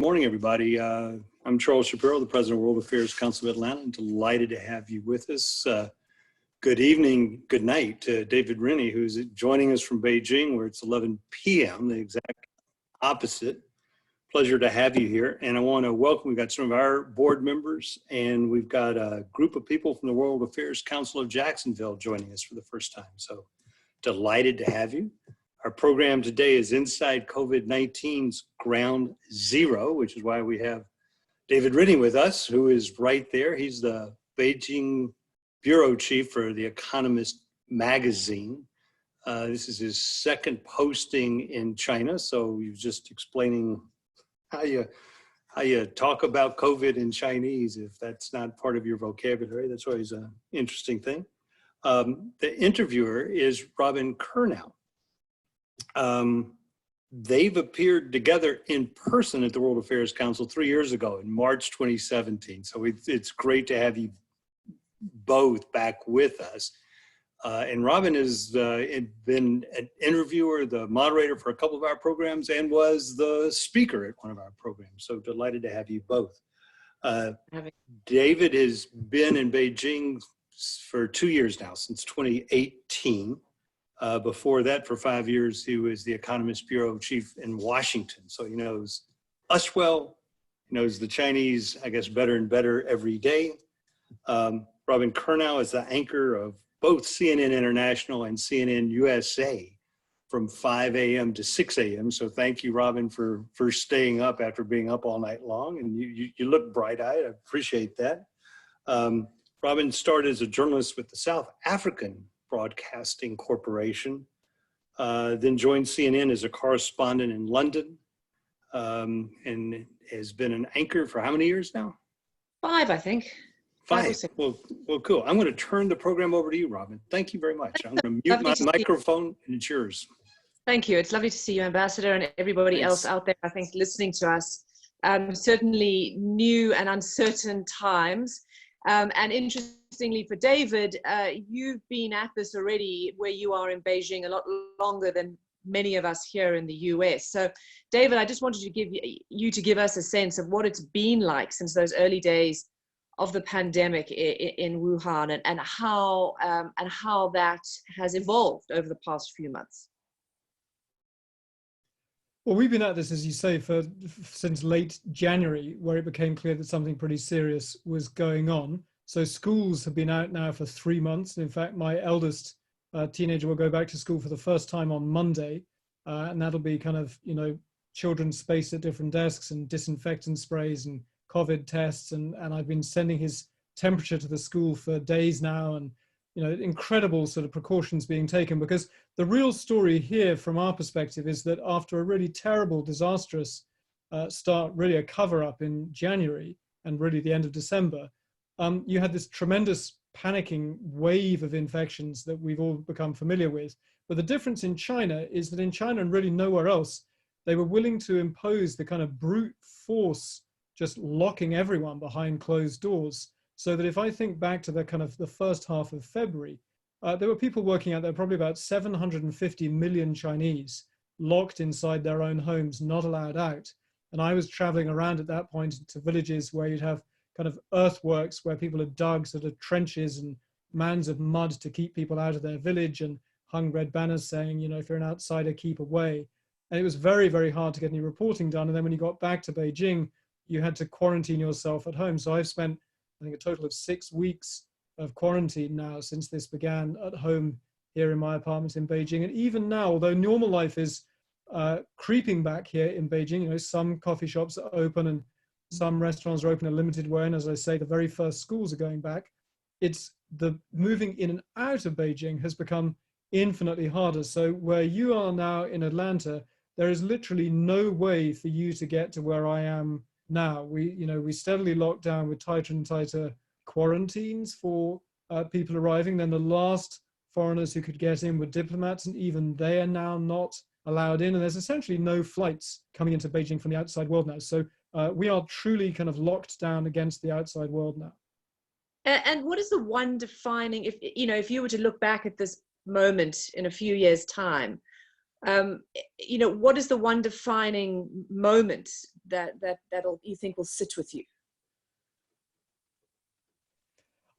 morning, everybody. I'm Charles Shapiro, the President of World Affairs Council of Atlanta. I'm delighted to have you with us. Good evening, good night to David Rennie, who's joining us from Beijing, where it's 11 p.m., the exact opposite. Pleasure to have you here. And I want to welcome, we've got some of our board members, and we've got a group of people from the World Affairs Council of Jacksonville joining us for the first time. So delighted to have you. Our program today is Inside COVID-19's Ground Zero, which is why we have David Rennie with us, who is right there. He's the Beijing Bureau Chief for the Economist magazine. This is his second posting in China, so he was just explaining how you talk about COVID in Chinese if that's not part of your vocabulary. That's always an interesting thing. The interviewer is Robyn Curnow. They've appeared together in person at the World Affairs Council 3 years ago in March 2017. So it's great to have you both back with us. And Robyn has been an interviewer, the moderator for a couple of our programs, and was the speaker at one of our programs. So delighted to have you both. David has been in Beijing for 2 years now, since 2018. Before that, for 5 years, he was the Economist Bureau Chief in Washington. So he knows us well, he knows the Chinese, I guess, better and better every day. Robyn Curnow is the anchor of both CNN International and CNN USA from 5 a.m. to 6 a.m. So thank you, Robyn, for staying up after being up all night long. And you look bright-eyed. I appreciate that. Robyn started as a journalist with the South African Broadcasting Corporation, then joined CNN as a correspondent in London, and has been an anchor for how many years now? 5, I think. 5. Well, cool. I'm going to turn the program over to you, Robyn. Thank you very much. I'm going to mute my microphone, and it's yours. Thank you. It's lovely to see you, Ambassador, and everybody else out there, I think, listening to us. Certainly new and uncertain times. And interestingly for David, you've been at this already where you are in Beijing a lot longer than many of us here in the US. So David, I just wanted to give you to give us a sense of what it's been like since those early days of the pandemic in Wuhan, and how that has evolved over the past few months. Well, we've been at this, as you say, since late January, where it became clear that something pretty serious was going on. So schools have been out now for 3 months. In fact, my eldest teenager will go back to school for the first time on Monday. And that'll be kind of, children spaced at different desks and disinfectant sprays and COVID tests. And I've been sending his temperature to the school for days now. And, incredible sort of precautions being taken, because the real story here from our perspective is that after a really terrible, disastrous start, really a cover-up in January and really the end of December, you had this tremendous panicking wave of infections that we've all become familiar with. But the difference in China is that in China and really nowhere else, they were willing to impose the kind of brute force, just locking everyone behind closed doors. So that if I think back to the first half of February, there were people working out there, probably about 750 million Chinese locked inside their own homes, not allowed out. And I was traveling around at that point to villages where you'd have kind of earthworks where people had dug sort of trenches and mounds of mud to keep people out of their village, and hung red banners saying, if you're an outsider, keep away. And it was very, very hard to get any reporting done. And then when you got back to Beijing, you had to quarantine yourself at home. So I've spent, I think, a total of 6 weeks of quarantine now since this began at home here in my apartment in Beijing. And even now, although normal life is creeping back here in Beijing, some coffee shops are open and some restaurants are open in a limited way. And as I say, the very first schools are going back. It's the moving in and out of Beijing has become infinitely harder. So where you are now in Atlanta, there is literally no way for you to get to where I am now. We steadily locked down with tighter and tighter quarantines for people arriving. Then the last foreigners who could get in were diplomats, and even they are now not allowed in. And there's essentially no flights coming into Beijing from the outside world now. So we are truly kind of locked down against the outside world now. And what is the one defining, if you were to look back at this moment in a few years' time, You know, what is the one defining moment that'll you think will sit with you?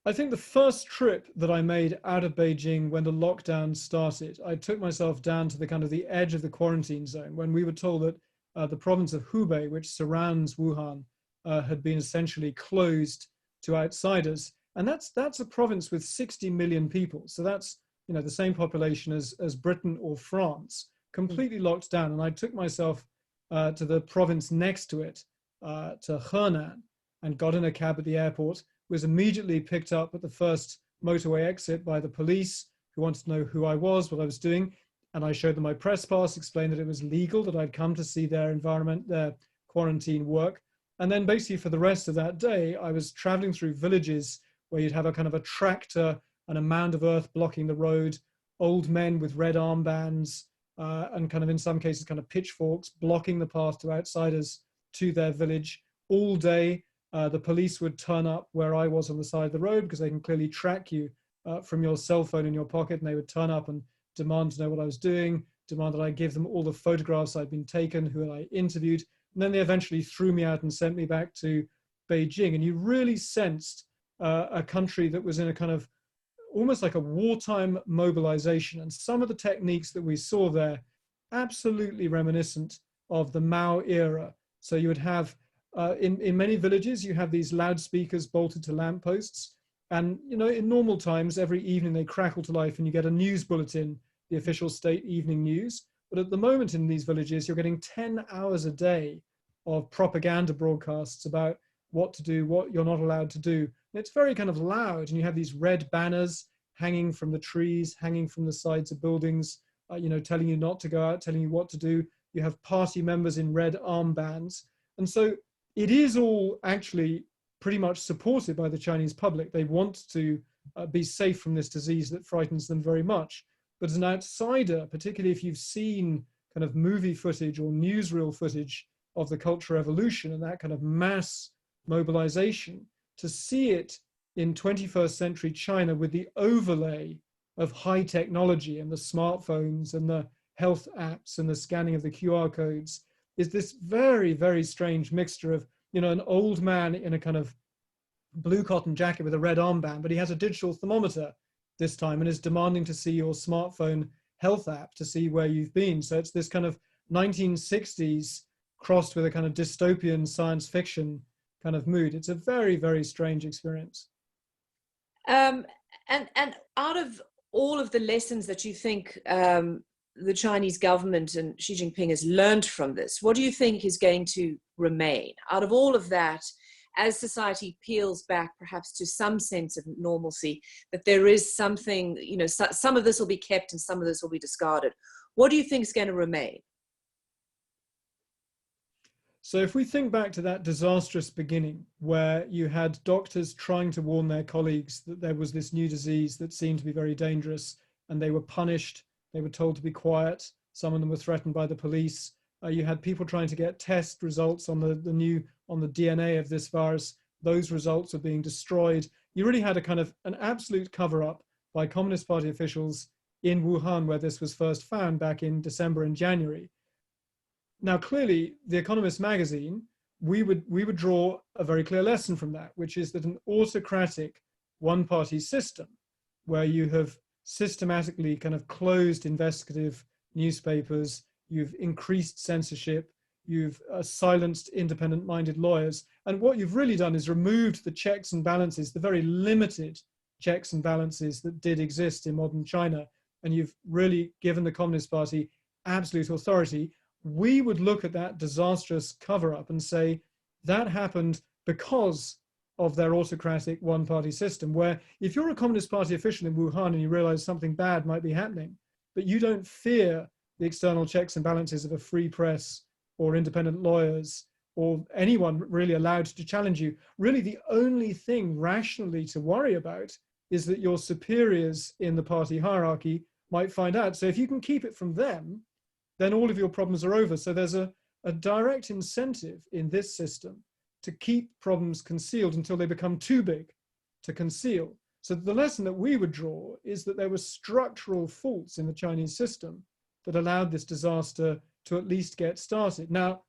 I think the first trip that I made out of Beijing when the lockdown started, I took myself down to the kind of the edge of the quarantine zone when we were told that the province of Hubei, which surrounds Wuhan, had been essentially closed to outsiders. And that's a province with 60 million people. So that's, you know, the same population as Britain or France, completely locked down. And I took myself to the province next to it, to Curnow, and got in a cab at the airport, was immediately picked up at the first motorway exit by the police, who wanted to know who I was, what I was doing. And I showed them my press pass, explained that it was legal, that I'd come to see their environment, their quarantine work. And then basically for the rest of that day, I was traveling through villages where you'd have a kind of a tractor and a mound of earth blocking the road, old men with red armbands, and kind of in some cases kind of pitchforks blocking the path to outsiders to their village all day. The police would turn up where I was on the side of the road because they can clearly track you from your cell phone in your pocket, and they would turn up and demand to know what I was doing, demand that I give them all the photographs I'd been taken, who I interviewed, and then they eventually threw me out and sent me back to Beijing. And you really sensed a country that was in a kind of almost like a wartime mobilization. And some of the techniques that we saw there, absolutely reminiscent of the Mao era. So you would have, in many villages, you have these loudspeakers bolted to lampposts. And, you know, in normal times, every evening they crackle to life and you get a news bulletin, the official state evening news. But at the moment in these villages, you're getting 10 hours a day of propaganda broadcasts about what to do, what you're not allowed to do. And it's very kind of loud, and you have these red banners hanging from the trees, hanging from the sides of buildings, you know, telling you not to go out, telling you what to do. You have party members in red armbands. And so it is all actually pretty much supported by the Chinese public. They want to be safe from this disease that frightens them very much. But as an outsider, particularly if you've seen kind of movie footage or newsreel footage of the Cultural Revolution and that kind of mass mobilization, to see it in 21st century China with the overlay of high technology and the smartphones and the health apps and the scanning of the QR codes is this very, very strange mixture of, you know, an old man in a kind of blue cotton jacket with a red armband, but he has a digital thermometer this time and is demanding to see your smartphone health app to see where you've been. So it's this kind of 1960s crossed with a kind of dystopian science fiction kind of mood. It's a very, very strange experience. And out of all of the lessons that you think the Chinese government and Xi Jinping has learned from this, what do you think is going to remain out of all of that as society peels back perhaps to some sense of normalcy, that there is something, you know, some of this will be kept and some of this will be discarded? What do you think is going to remain? So if we think back to that disastrous beginning where you had doctors trying to warn their colleagues that there was this new disease that seemed to be very dangerous, and they were punished, they were told to be quiet, some of them were threatened by the police. You had people trying to get test results on the DNA of this virus. Those results are being destroyed. You really had a kind of an absolute cover-up by Communist Party officials in Wuhan, where this was first found back in December and January. Now, clearly, The Economist magazine, we would draw a very clear lesson from that, which is that an autocratic one-party system, where you have systematically kind of closed investigative newspapers, you've increased censorship, you've silenced independent-minded lawyers, and what you've really done is removed the checks and balances, the very limited checks and balances that did exist in modern China, and you've really given the Communist Party absolute authority. We would look at that disastrous cover-up and say that happened because of their autocratic one-party system, where if you're a Communist Party official in Wuhan and you realize something bad might be happening, but you don't fear the external checks and balances of a free press or independent lawyers or anyone really allowed to challenge you, really the only thing rationally to worry about is that your superiors in the party hierarchy might find out. So if you can keep it from them, then all of your problems are over. So there's a direct incentive in this system to keep problems concealed until they become too big to conceal. So the lesson that we would draw is that there were structural faults in the Chinese system that allowed this disaster to at least get started. Now,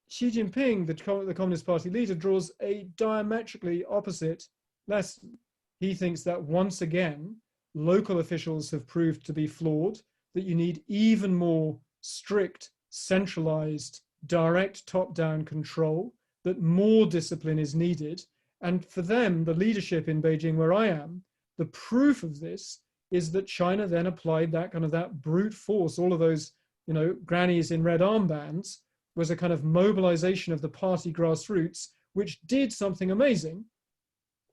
Xi Jinping, the Communist Party leader, draws a diametrically opposite lesson. He thinks that once again, local officials have proved to be flawed, that you need even more strict, centralized, direct top-down control, that more discipline is needed. And for them, the leadership in Beijing, where I am, the proof of this is that China then applied that brute force, all of those, grannies in red armbands, was a kind of mobilization of the party grassroots, which did something amazing.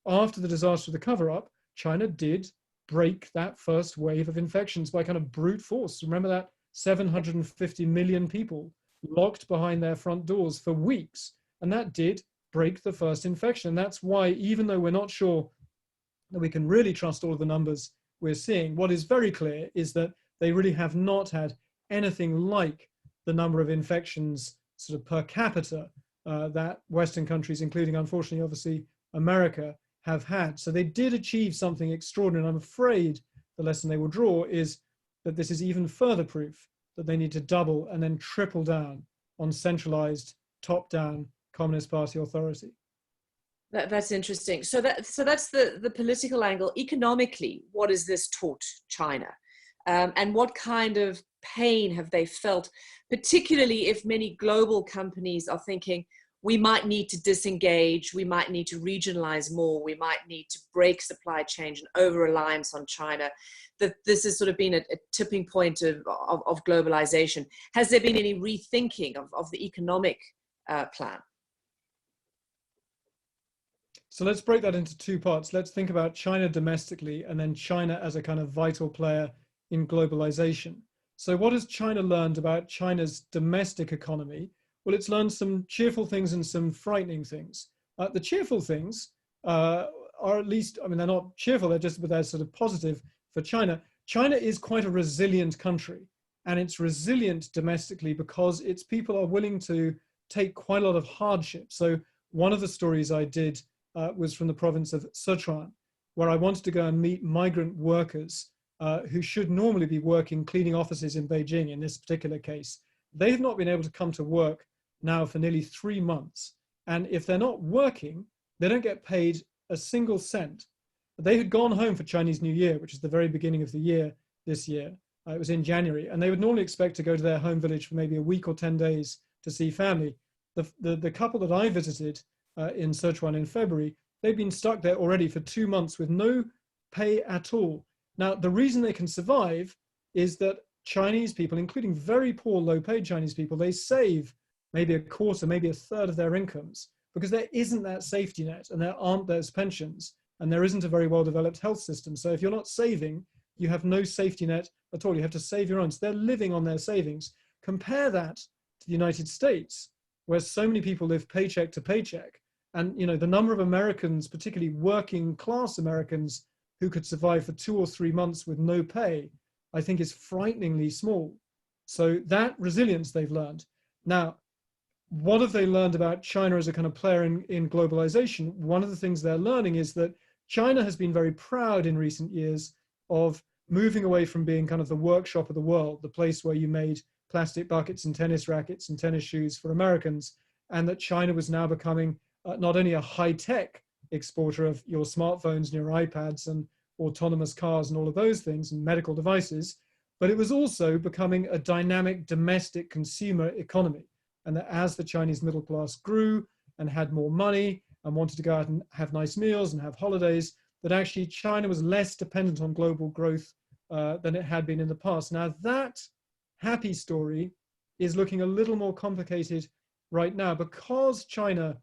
After the disaster of the cover-up, China did break that first wave of infections by kind of brute force. Remember that 750 million people locked behind their front doors for weeks, and that did break the first infection. And that's why, even though we're not sure that we can really trust all of the numbers we're seeing, what is very clear is that they really have not had anything like the number of infections sort of per capita that Western countries, including, unfortunately, obviously, America, have had. So they did achieve something extraordinary. And I'm afraid the lesson they will draw is that this is even further proof that they need to double and then triple down on centralized, top-down Communist Party authority. That's interesting. So that's the political angle. Economically, what has this taught China? And what kind of pain have they felt, particularly if many global companies are thinking, we might need to disengage, we might need to regionalize more, we might need to break supply chain and over-reliance on China, that this has sort of been a tipping point of globalization. Has there been any rethinking of the economic plan? So let's break that into two parts. Let's think about China domestically and then China as a kind of vital player in globalization. So what has China learned about China's domestic economy? Well, it's learned some cheerful things and some frightening things. The cheerful things are, at least, I mean, they're not cheerful, but they're sort of positive for China. China is quite a resilient country, and it's resilient domestically because its people are willing to take quite a lot of hardship. So one of the stories I did was from the province of Sichuan, where I wanted to go and meet migrant workers who should normally be working, cleaning offices in Beijing in this particular case. They have not been able to come to work now for nearly 3 months. And if they're not working, they don't get paid a single cent. They had gone home for Chinese New Year, which is the very beginning of the year this year. It was in January, and they would normally expect to go to their home village for maybe a week or 10 days to see family. The couple that I visited in Sichuan in February, they've been stuck there already for 2 months with no pay at all. Now, the reason they can survive is that Chinese people, including very poor, low-paid Chinese people, they save maybe a quarter, maybe a third of their incomes because there isn't that safety net and there aren't those pensions and there isn't a very well-developed health system. So if you're not saving, you have no safety net at all. You have to save your own. So they're living on their savings. Compare that to the United States, where so many people live paycheck to paycheck. And the number of Americans, particularly working class Americans, who could survive for 2 or 3 months with no pay, I think is frighteningly small. So that resilience they've learned. Now, what have they learned about China as a kind of player in globalization? One of the things they're learning is that China has been very proud in recent years of moving away from being kind of the workshop of the world, the place where you made plastic buckets and tennis rackets and tennis shoes for Americans, and that China was now becoming not only a high-tech exporter of your smartphones and your iPads and autonomous cars and all of those things and medical devices, but it was also becoming a dynamic domestic consumer economy. And that as the Chinese middle class grew and had more money and wanted to go out and have nice meals and have holidays, that actually China was less dependent on global growth than it had been in the past. Now that happy story is looking a little more complicated right now because China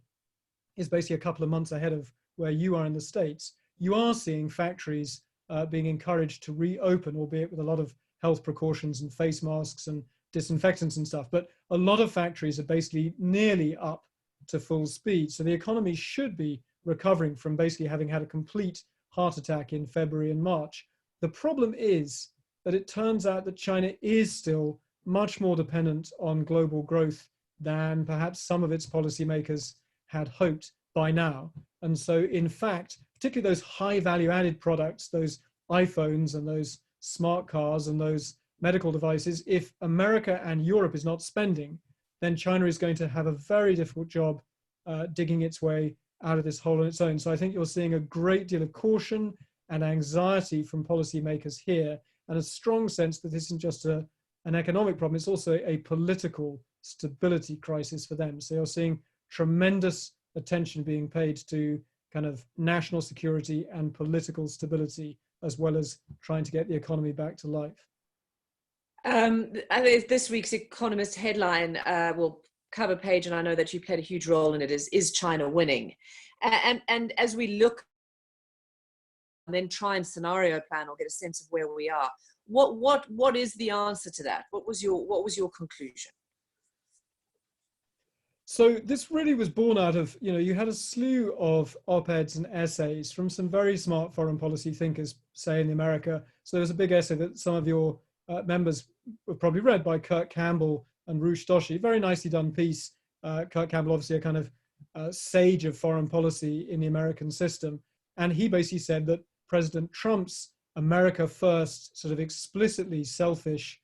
is basically a couple of months ahead of where you are in the States. You are seeing factories being encouraged to reopen, albeit with a lot of health precautions and face masks and disinfectants and stuff. But a lot of factories are basically nearly up to full speed. So the economy should be recovering from basically having had a complete heart attack in February and March. The problem is that it turns out that China is still much more dependent on global growth than perhaps some of its policymakers had hoped by now. And so in fact, particularly those high value added products, those iPhones and those smart cars and those medical devices. If America and Europe is not spending, then China is going to have a very difficult job digging its way out of this hole on its own. So I think you're seeing a great deal of caution and anxiety from policymakers here, and a strong sense that this isn't just an economic problem, it's also a political stability crisis for them. So you're seeing tremendous attention being paid to kind of national security and political stability, as well as trying to get the economy back to life. I think this week's Economist headline will cover page, and I know that you played a huge role in it, is China winning? And as we look and then try and scenario plan or get a sense of where we are, what is the answer to that? What was your conclusion? So this really was born out of, you had a slew of op-eds and essays from some very smart foreign policy thinkers, say in America. So there was a big essay that some of your members have probably read by Kurt Campbell and Rush Doshi, very nicely done piece. Kurt Campbell, obviously a kind of sage of foreign policy in the American system. And he basically said that President Trump's America first sort of explicitly selfish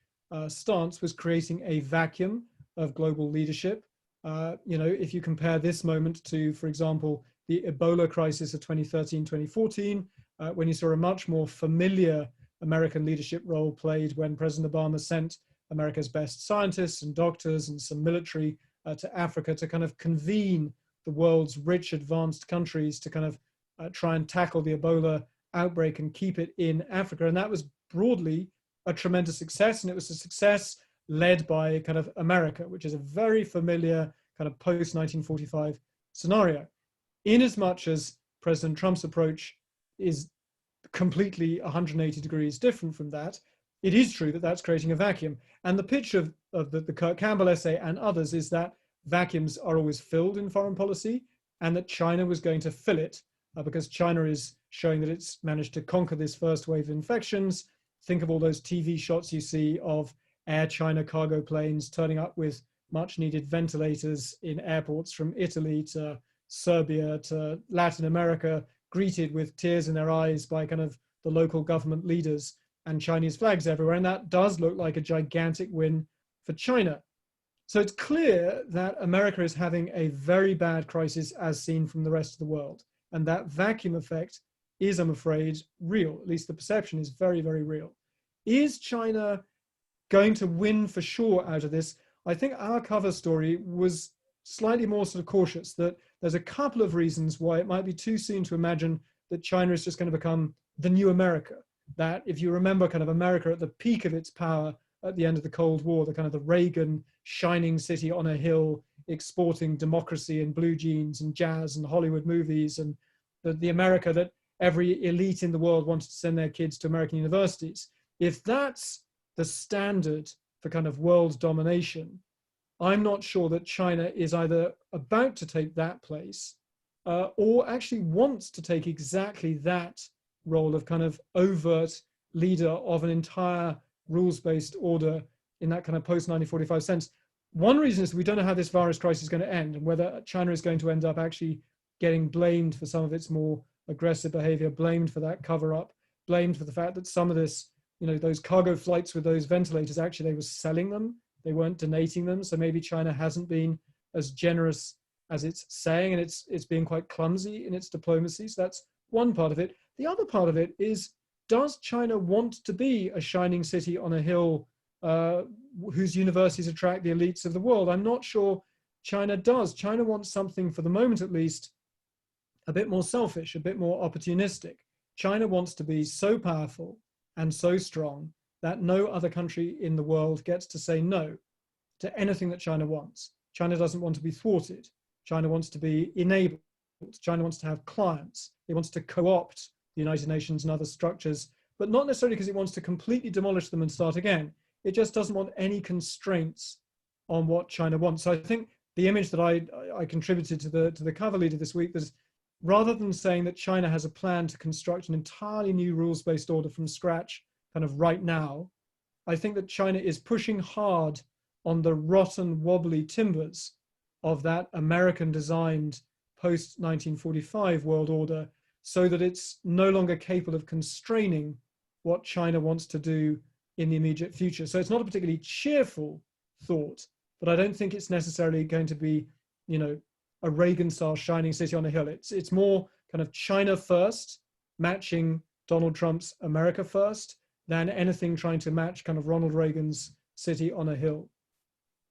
stance was creating a vacuum of global leadership. If you compare this moment to, for example, the Ebola crisis of 2013, 2014, when you saw a much more familiar American leadership role played when President Obama sent America's best scientists and doctors and some military to Africa to kind of convene the world's rich advanced countries to kind of try and tackle the Ebola outbreak and keep it in Africa. And that was broadly a tremendous success. And it was a success led by kind of America, which is a very familiar kind of post-1945 scenario. In as much as President Trump's approach is completely 180 degrees different from that, it is true that that's creating a vacuum. And the pitch of the Kurt Campbell essay and others is that vacuums are always filled in foreign policy, and that China was going to fill it because China is showing that it's managed to conquer this first wave of infections. Think of all those TV shots you see of Air China cargo planes turning up with much needed ventilators in airports from Italy to Serbia to Latin America, greeted with tears in their eyes by kind of the local government leaders and Chinese flags everywhere. And that does look like a gigantic win for China. So it's clear that America is having a very bad crisis as seen from the rest of the world. And that vacuum effect is, I'm afraid, real. At least the perception is very, very real. Is China going to win for sure out of this? I think our cover story was slightly more sort of cautious, that there's a couple of reasons why it might be too soon to imagine that China is just going to become the new America. That if you remember kind of America at the peak of its power at the end of the Cold War, the kind of the Reagan shining city on a hill, exporting democracy and blue jeans and jazz and Hollywood movies, and the America that every elite in the world wanted to send their kids to American universities. If that's the standard for kind of world domination, I'm not sure that China is either about to take that place or actually wants to take exactly that role of kind of overt leader of an entire rules-based order in that kind of post-1945 sense. One reason is we don't know how this virus crisis is going to end and whether China is going to end up actually getting blamed for some of its more aggressive behavior, blamed for that cover-up, blamed for the fact that some of this, those cargo flights with those ventilators, actually they were selling them, they weren't donating them. So maybe China hasn't been as generous as it's saying, and it's being quite clumsy in its diplomacy. So that's one part of it. The other part of it is, does China want to be a shining city on a hill whose universities attract the elites of the world? I'm not sure China does. China wants something, for the moment at least, a bit more selfish, a bit more opportunistic. China wants to be so powerful and so strong that no other country in the world gets to say no to anything that China wants. China doesn't want to be thwarted. China wants to be enabled. China wants to have clients. It wants to co-opt the United Nations and other structures, but not necessarily because it wants to completely demolish them and start again. It just doesn't want any constraints on what China wants. So I think the image that I contributed to the cover leader this week was, rather than saying that China has a plan to construct an entirely new rules-based order from scratch kind of right now, I think that China is pushing hard on the rotten, wobbly timbers of that American-designed post-1945 world order, so that it's no longer capable of constraining what China wants to do in the immediate future. So it's not a particularly cheerful thought, but I don't think it's necessarily going to be, you know, a Reagan-style shining city on a hill. It's more kind of China first, matching Donald Trump's America first, than anything trying to match kind of Ronald Reagan's city on a hill.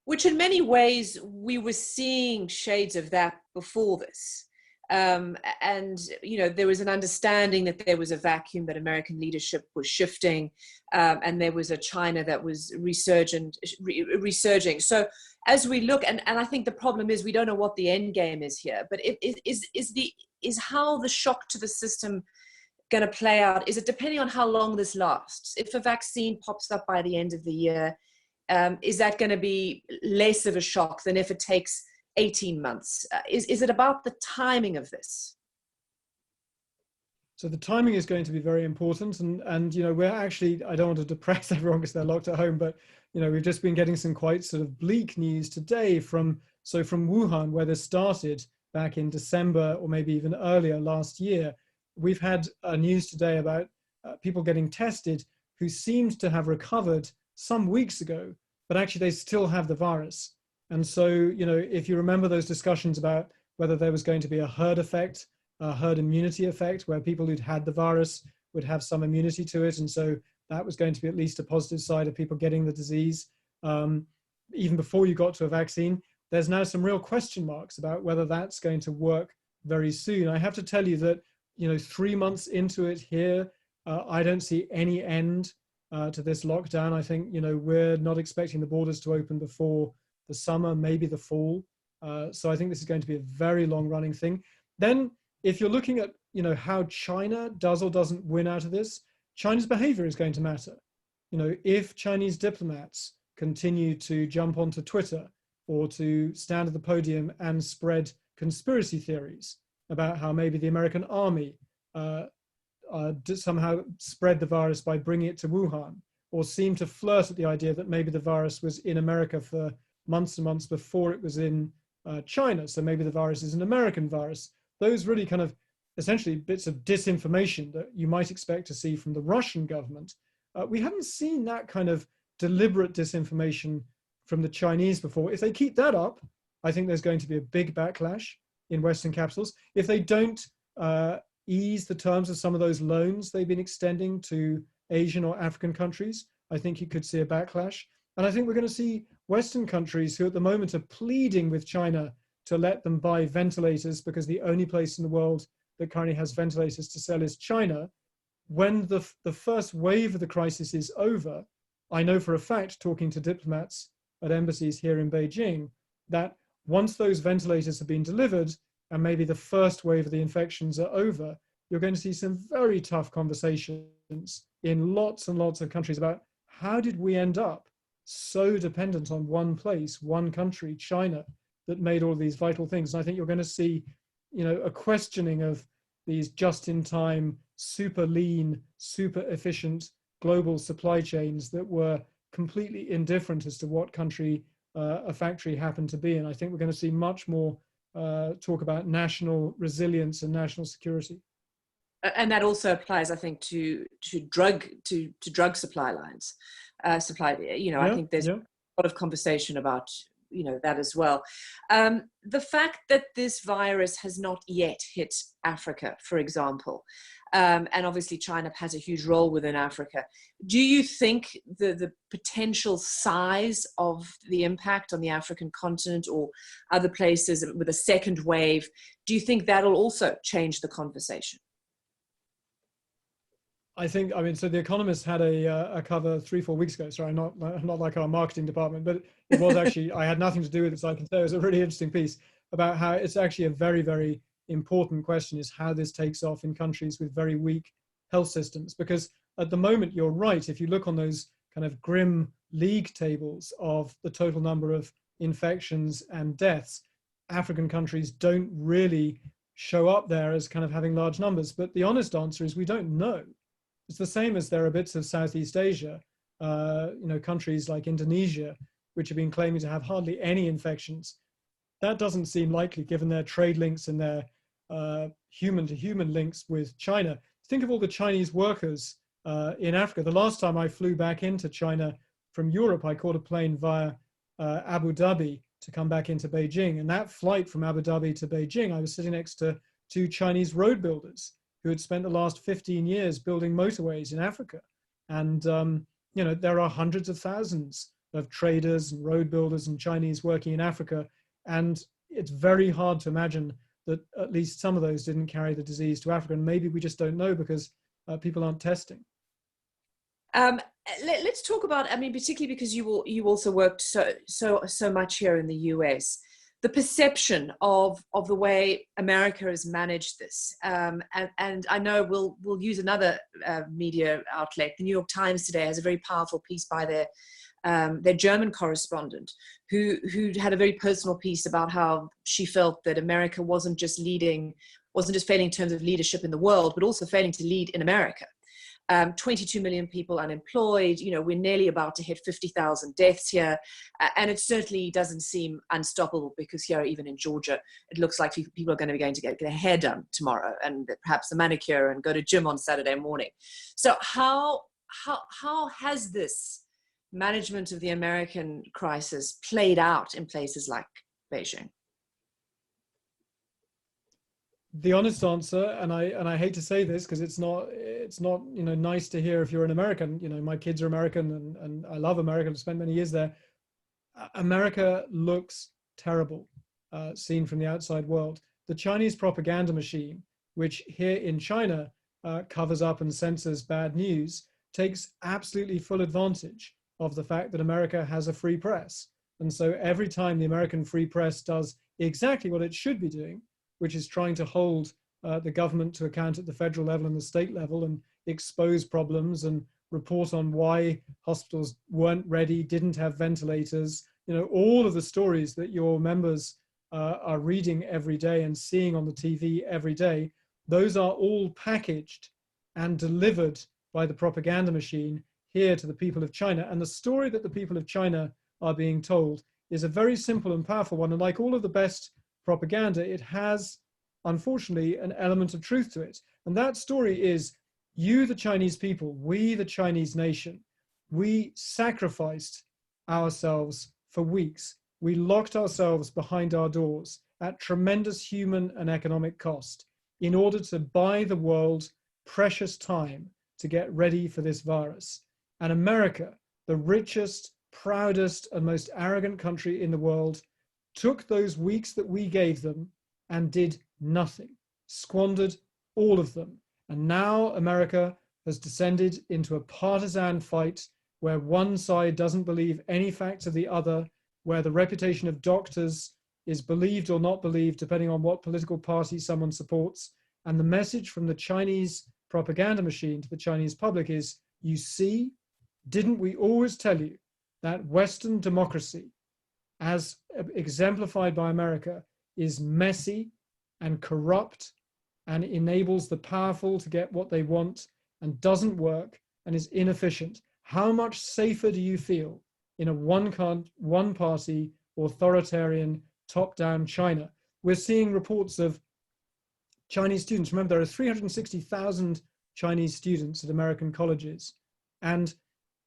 Which in many ways, we were seeing shades of that before this. And, you know, there was an understanding that there was a vacuum, that American leadership was shifting, and there was a China that was resurging. So as we look, and I think the problem is we don't know what the end game is here, but is how the shock to the system going to play out? Is it depending on how long this lasts? If a vaccine pops up by the end of the year, is that going to be less of a shock than if it takes 18 months? Is it about the timing of this? So the timing is going to be very important. And you know, we're actually, I don't want to depress everyone because they're locked at home, but, you know, we've just been getting some quite sort of bleak news today from Wuhan, where this started back in December or maybe even earlier last year. We've had news today about people getting tested who seemed to have recovered some weeks ago, but actually they still have the virus. And so, you know, if you remember those discussions about whether there was going to be a herd effect, a herd immunity effect, where people who'd had the virus would have some immunity to it. And so that was going to be at least a positive side of people getting the disease. Even before you got to a vaccine, there's now some real question marks about whether that's going to work very soon. I have to tell you that, you know, 3 months into it here, I don't see any end to this lockdown. I think, you know, we're not expecting the borders to open before the summer, maybe the fall. So I think this is going to be a very long running thing. Then if you're looking at, you know, how China does or doesn't win out of this, China's behavior is going to matter. You know, if Chinese diplomats continue to jump onto Twitter or to stand at the podium and spread conspiracy theories about how maybe the American army somehow spread the virus by bringing it to Wuhan, or seem to flirt at the idea that maybe the virus was in America for months and months before it was in China, so maybe the virus is an American virus. Those really kind of essentially bits of disinformation that you might expect to see from the Russian government. We haven't seen that kind of deliberate disinformation from the Chinese before. If they keep that up, I think there's going to be a big backlash in Western capitals. If they don't ease the terms of some of those loans they've been extending to Asian or African countries, I think you could see a backlash. And I think we're going to see Western countries who at the moment are pleading with China to let them buy ventilators, because the only place in the world that currently has ventilators to sell is China. When the first wave of the crisis is over, I know for a fact, talking to diplomats at embassies here in Beijing, that once those ventilators have been delivered and maybe the first wave of the infections are over, you're going to see some very tough conversations in lots and lots of countries about how did we end up so dependent on one place, one country, China, that made all these vital things. And I think you're going to see, you know, a questioning of these just-in-time, super lean, super efficient global supply chains that were completely indifferent as to what country a factory happened to be. And I think we're going to see much more talk about national resilience and national security. And that also applies, I think, to drug supply lines. I think there's a lot of conversation about, you know, that as well. The fact that this virus has not yet hit Africa, for example, and obviously China has a huge role within Africa. Do you think the potential size of the impact on the African continent or other places with a second wave, do you think that'll also change the conversation? I think, I mean, so The Economist had a cover 3-4 weeks ago. Sorry, not like our marketing department, but it was actually, I had nothing to do with it, so I can say it was a really interesting piece about how it's actually a very, very important question, is how this takes off in countries with very weak health systems. Because at the moment, you're right, if you look on those kind of grim league tables of the total number of infections and deaths, African countries don't really show up there as kind of having large numbers. But the honest answer is we don't know. It's the same as there are bits of Southeast Asia, countries like Indonesia, which have been claiming to have hardly any infections. That doesn't seem likely given their trade links and their human-to-human links with China. Think of all the Chinese workers in Africa. The last time I flew back into China from Europe, I caught a plane via Abu Dhabi to come back into Beijing. And that flight from Abu Dhabi to Beijing, I was sitting next to two Chinese road builders who had spent the last 15 years building motorways in Africa. And, you know, there are hundreds of thousands of traders and road builders and Chinese working in Africa. And it's very hard to imagine that at least some of those didn't carry the disease to Africa. And maybe we just don't know because people aren't testing. Let's talk about, I mean, particularly because you also worked so much here in the US, the perception of the way America has managed this. And I know we'll use another media outlet. The New York Times today has a very powerful piece by their German correspondent who had a very personal piece about how she felt that America wasn't just failing in terms of leadership in the world, but also failing to lead in America. 22 million people unemployed, you know, we're nearly about to hit 50,000 deaths here. And it certainly doesn't seem unstoppable because here, even in Georgia, it looks like people are going to be going to get their hair done tomorrow and perhaps a manicure and go to gym on Saturday morning. So how has this management of the American crisis played out in places like Beijing? The honest answer, and I hate to say this because it's not you know, nice to hear if you're an American. You know, my kids are American and I love America. I've spent many years there. America looks terrible, seen from the outside world. The Chinese propaganda machine, which here in China covers up and censors bad news, takes absolutely full advantage of the fact that America has a free press. And so every time the American free press does exactly what it should be doing, which is trying to hold the government to account at the federal level and the state level and expose problems and report on why hospitals weren't ready, didn't have ventilators, you know, all of the stories that your members are reading every day and seeing on the TV every day, those are all packaged and delivered by the propaganda machine here to the people of China. And the story that the people of China are being told is a very simple and powerful one. And like all of the best propaganda, it has, unfortunately, an element of truth to it. And that story is, you, the Chinese people, we, the Chinese nation, we sacrificed ourselves for weeks. We locked ourselves behind our doors at tremendous human and economic cost in order to buy the world precious time to get ready for this virus. And America, the richest, proudest, and most arrogant country in the world, took those weeks that we gave them and did nothing, squandered all of them. And now America has descended into a partisan fight where one side doesn't believe any facts of the other, where the reputation of doctors is believed or not believed, depending on what political party someone supports. And the message from the Chinese propaganda machine to the Chinese public is, you see, didn't we always tell you that Western democracy, as exemplified by America, is messy and corrupt and enables the powerful to get what they want and doesn't work and is inefficient? How much safer do you feel in a one-party authoritarian top-down China? We're seeing reports of Chinese students. Remember, there are 360,000 Chinese students at American colleges, and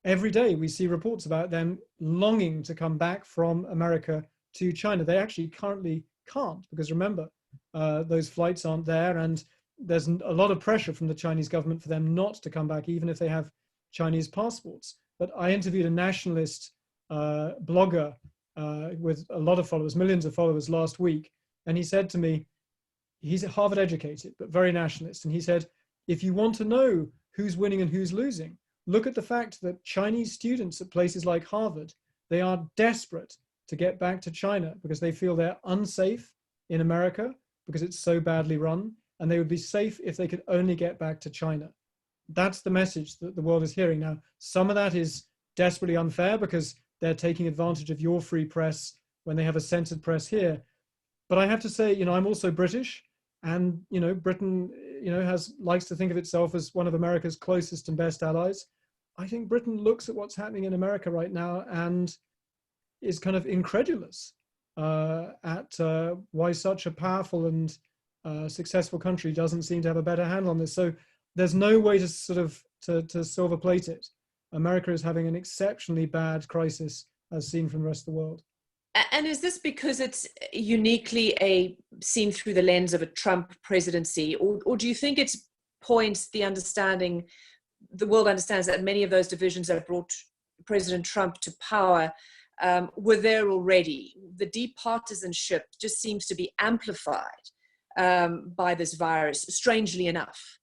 every day we see reports about them longing to come back from America to China. They actually currently can't, because remember, those flights aren't there, and there's a lot of pressure from the Chinese government for them not to come back, even if they have Chinese passports. But I interviewed a nationalist blogger with a lot of followers, millions of followers, last week, and he said to me, he's Harvard educated, but very nationalist, and he said, if you want to know who's winning and who's losing, look at the fact that Chinese students at places like Harvard, they are desperate to get back to China because they feel they're unsafe in America because it's so badly run, and they would be safe if they could only get back to China. That's the message that the world is hearing. Now, some of that is desperately unfair because they're taking advantage of your free press when they have a censored press here. But I have to say, you know, I'm also British, and, you know, Britain, you know, likes to think of itself as one of America's closest and best allies. I think Britain looks at what's happening in America right now and is kind of incredulous at why such a powerful and successful country doesn't seem to have a better handle on this. So there's no way to sort of to silver plate it. America is having an exceptionally bad crisis as seen from the rest of the world. And is this because it's uniquely seen through the lens of a Trump presidency, or do you think it's points the world understands that many of those divisions that brought President Trump to power were there already? The deep partisanship just seems to be amplified by this virus, strangely enough.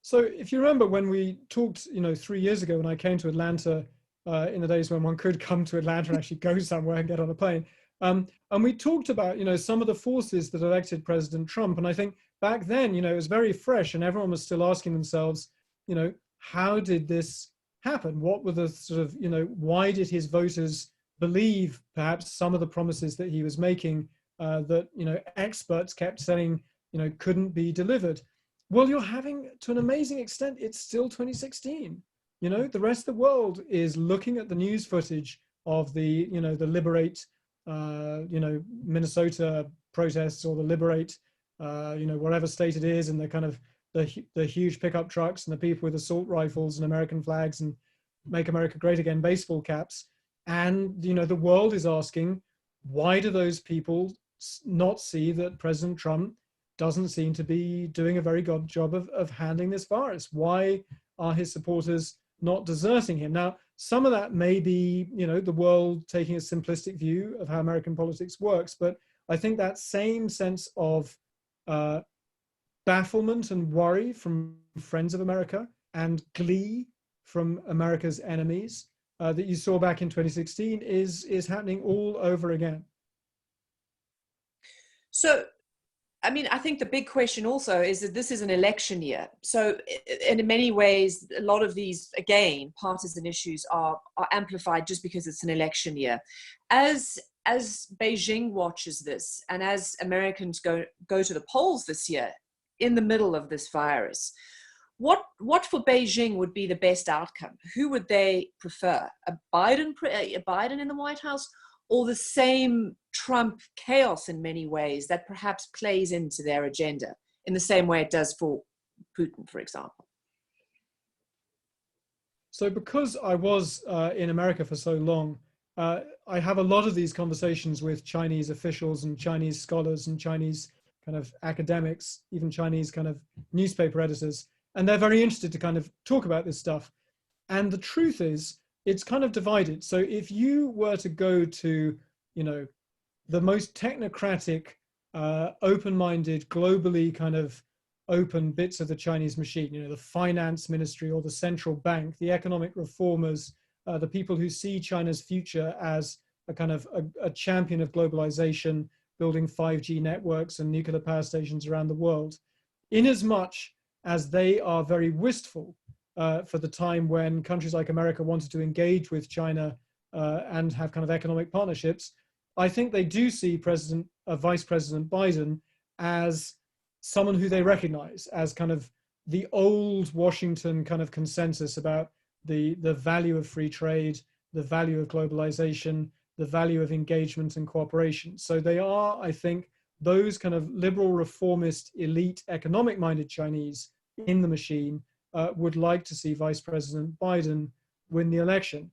So if you remember when we talked, 3 years ago when I came to Atlanta, in the days when one could come to Atlanta and actually go somewhere and get on a plane. And we talked about, some of the forces that elected President Trump. And I think back then, it was very fresh and everyone was still asking themselves, how did this happen? What were the sort of, why did his voters believe perhaps some of the promises that he was making that, experts kept saying, couldn't be delivered? Well, you're having, to an amazing extent, it's still 2016. The rest of the world is looking at the news footage of the, the Liberate, Minnesota protests, or the Liberate, whatever state it is, and the kind of the huge pickup trucks and the people with assault rifles and American flags and Make America Great Again baseball caps. And, the world is asking, why do those people not see that President Trump doesn't seem to be doing a very good job of handling this virus? Why are his supporters not deserting him? Now, some of that may be, the world taking a simplistic view of how American politics works, but I think that same sense of bafflement and worry from friends of America and glee from America's enemies that you saw back in 2016 is happening all over again. So, I think the big question also is that this is an election year. So in many ways, a lot of these, again, partisan issues are amplified just because it's an election year. As Beijing watches this, and as Americans go to the polls this year in the middle of this virus, what for Beijing would be the best outcome? Who would they prefer? A Biden in the White House, or the same Trump chaos in many ways that perhaps plays into their agenda in the same way it does for Putin, for example? So because I was in America for so long, I have a lot of these conversations with Chinese officials and Chinese scholars and Chinese kind of academics, even Chinese kind of newspaper editors, and they're very interested to kind of talk about this stuff. And the truth is, it's kind of divided. So if you were to go to, the most technocratic, open-minded, globally kind of open bits of the Chinese machine, the finance ministry or the central bank, the economic reformers, the people who see China's future as a kind of a champion of globalization, building 5G networks and nuclear power stations around the world, inasmuch as they are very wistful for the time when countries like America wanted to engage with China and have kind of economic partnerships, I think they do see Vice President Biden as someone who they recognize as kind of the old Washington kind of consensus about the value of free trade, the value of globalization, the value of engagement and cooperation. So they are, I think, those kind of liberal, reformist, elite, economic-minded Chinese in the machine would like to see Vice President Biden win the election.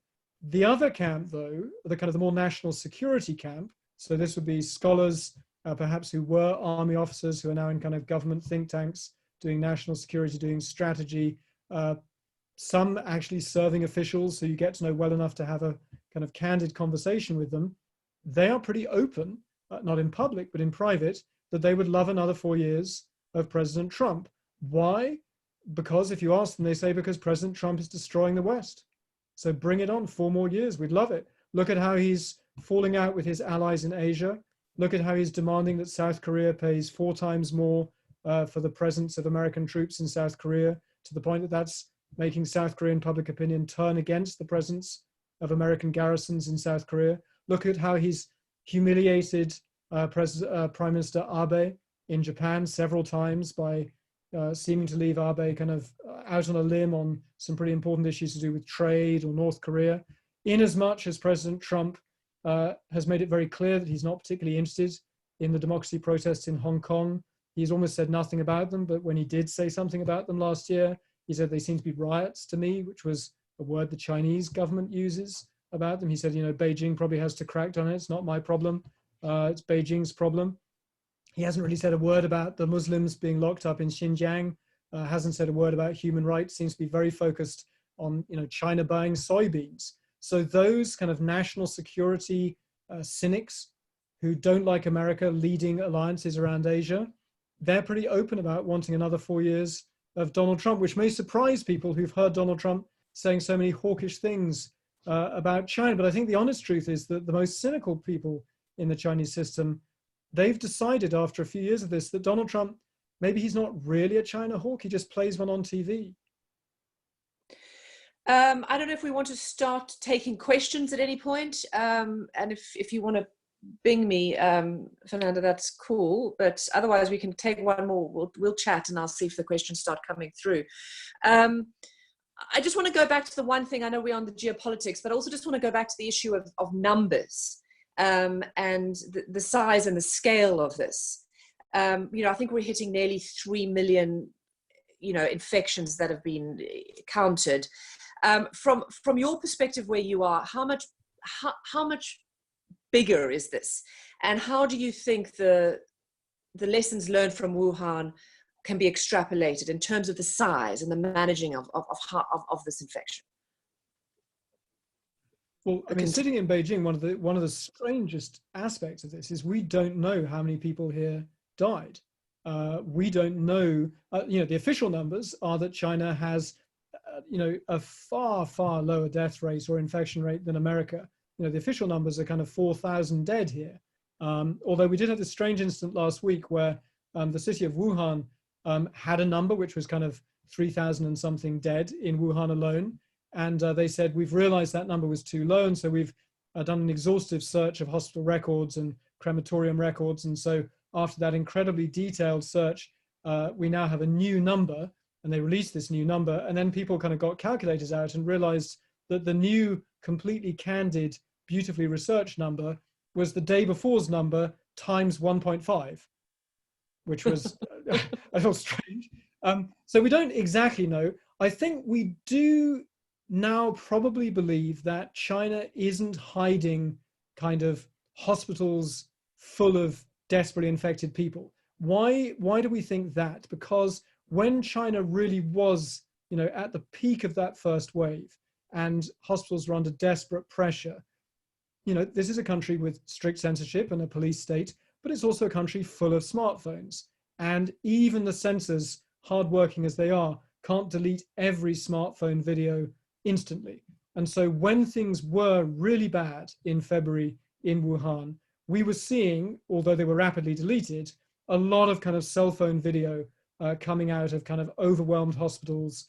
The other camp, though, the kind of the more national security camp, so this would be scholars, perhaps who were army officers who are now in kind of government think tanks, doing national security, doing strategy, some actually serving officials, so you get to know well enough to have a kind of candid conversation with them. They are pretty open, not in public, but in private, that they would love another 4 years of President Trump. Why? Because if you ask them, they say because President Trump is destroying the West. So bring it on, 4 more years, we'd love it. Look at how he's falling out with his allies in Asia. Look at how he's demanding that South Korea pays 4 times more for the presence of American troops in South Korea, to the point that that's making South Korean public opinion turn against the presence of American garrisons in South Korea. Look at how he's humiliated Prime Minister Abe in Japan several times by seeming to leave Abe kind of out on a limb on some pretty important issues to do with trade or North Korea. Inasmuch as President Trump has made it very clear that he's not particularly interested in the democracy protests in Hong Kong, he's almost said nothing about them, but when he did say something about them last year, he said they seem to be riots to me, which was a word the Chinese government uses about them. He said, Beijing probably has to crack down on it. It's not my problem. It's Beijing's problem. He hasn't really said a word about the Muslims being locked up in Xinjiang. Hasn't said a word about human rights. Seems to be very focused on, China buying soybeans. So those kind of national security cynics who don't like America leading alliances around Asia, they're pretty open about wanting another 4 years of Donald Trump, which may surprise people who've heard Donald Trump saying so many hawkish things about China. But I think the honest truth is that the most cynical people in the Chinese system, they've decided after a few years of this that Donald Trump, maybe he's not really a China hawk, he just plays one on TV. I don't know if we want to start taking questions at any point. And if you want to bing me, Fernanda, that's cool. But otherwise, we can take one more. We'll chat, and I'll see if the questions start coming through. I just want to go back to the one thing. I know we're on the geopolitics, but I also just want to go back to the issue of numbers and the size and the scale of this. I think we're hitting nearly 3 million, infections that have been counted. From your perspective, where you are, how much bigger is this, and how do you think the lessons learned from Wuhan can be extrapolated in terms of the size and the managing of this infection? Well, I mean, sitting in Beijing, one of the strangest aspects of this is we don't know how many people here died. We don't know. The official numbers are that China has, a far, far lower death rate or infection rate than America. The official numbers are kind of 4,000 dead here. Although we did have this strange incident last week where the city of Wuhan had a number which was kind of 3,000 and something dead in Wuhan alone. And they said, we've realized that number was too low. And so we've done an exhaustive search of hospital records and crematorium records. And so after that incredibly detailed search, we now have a new number, and they released this new number. And then people kind of got calculators out and realized that the new completely candid, beautifully researched number was the day before's number times 1.5, which was a little strange. So we don't exactly know. I think we do now probably believe that China isn't hiding kind of hospitals full of desperately infected people. Why do we think that? Because when China really was, at the peak of that first wave and hospitals were under desperate pressure, this is a country with strict censorship and a police state, but it's also a country full of smartphones. And even the censors, hardworking as they are, can't delete every smartphone video instantly. And so when things were really bad in February in Wuhan, we were seeing, although they were rapidly deleted, a lot of kind of cell phone video coming out of kind of overwhelmed hospitals,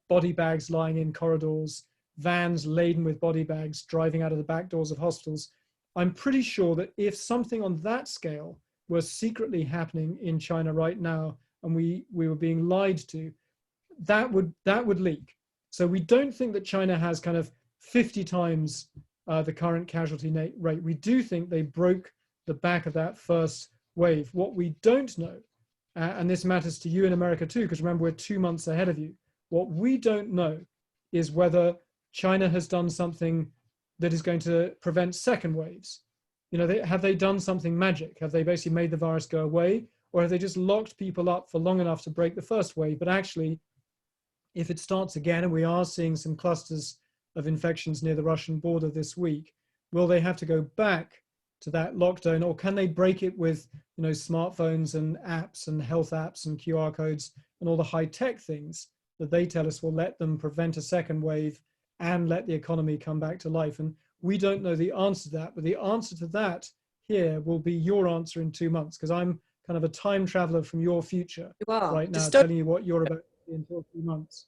body bags lying in corridors, vans laden with body bags driving out of the back doors of hospitals. I'm pretty sure that if something on that scale were secretly happening in China right now, and we were being lied to, that would leak. So we don't think that China has kind of 50 times the current casualty rate. We do think they broke the back of that first wave. What we don't know, and this matters to you in America too, because remember, we're 2 months ahead of you. What we don't know is whether China has done something that is going to prevent second waves. Have they done something magic? Have they basically made the virus go away? Or have they just locked people up for long enough to break the first wave? But actually, if it starts again, and we are seeing some clusters of infections near the Russian border this week, will they have to go back to that lockdown, or can they break it with smartphones and apps and health apps and QR codes and all the high-tech things that they tell us will let them prevent a second wave and let the economy come back to life? And we don't know the answer to that, but the answer to that here will be your answer in 2 months, because I'm kind of a time traveler from your future right now, telling you what you're about to see in 2 or 3 months.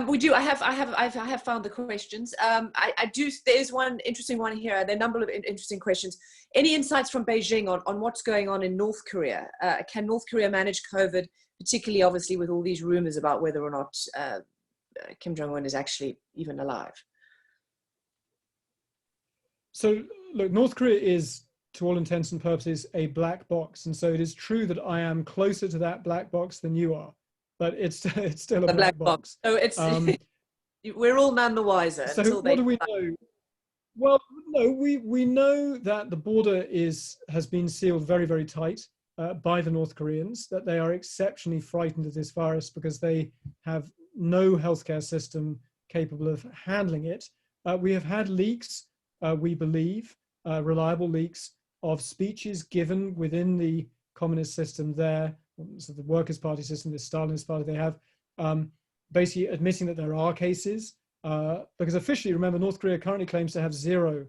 We do. I have found the questions. I do. There's one interesting one here. There are a number of interesting questions. Any insights from Beijing on what's going on in North Korea? Can North Korea manage COVID, particularly obviously with all these rumors about whether or not Kim Jong-un is actually even alive? So look, North Korea is to all intents and purposes, a black box. And so it is true that I am closer to that black box than you are, but it's still a black box. So it's we're all none the wiser. So until what do we know? Well, no, we know that the border has been sealed very, very tight by the North Koreans, that they are exceptionally frightened of this virus because they have no healthcare system capable of handling it. We have had leaks, we believe, reliable leaks of speeches given within the communist system there, so the Workers' Party system, the Stalinist party they have, basically admitting that there are cases, because officially, remember, North Korea currently claims to have 0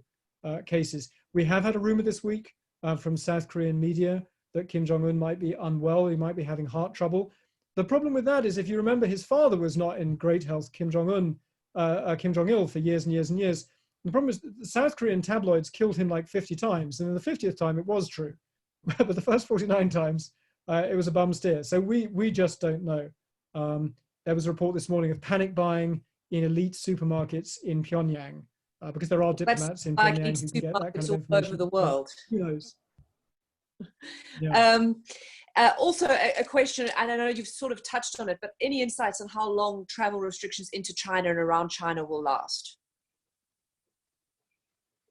cases. We have had a rumor this week from South Korean media that Kim Jong-un might be unwell, he might be having heart trouble. The problem with that is, if you remember, his father was not in great health, Kim Jong-il, for years and years and years. The problem is the South Korean tabloids killed him like 50 times, and in the 50th time it was true. But the first 49 times, it was a bum steer. So we just don't know. There was a report this morning of panic buying in elite supermarkets in Pyongyang, because there are diplomats in Pyongyang who can get that kind of information. All over the world. Who knows? Yeah. Also, a question, and I know you've sort of touched on it, but any insights on how long travel restrictions into China and around China will last?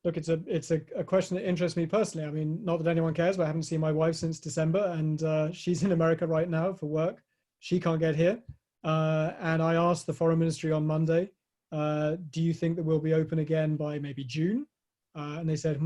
Look, it's a question that interests me personally. I mean, not that anyone cares, but I haven't seen my wife since December, and she's in America right now for work. She can't get here. And I asked the foreign ministry on Monday, do you think that we'll be open again by maybe June? And they said,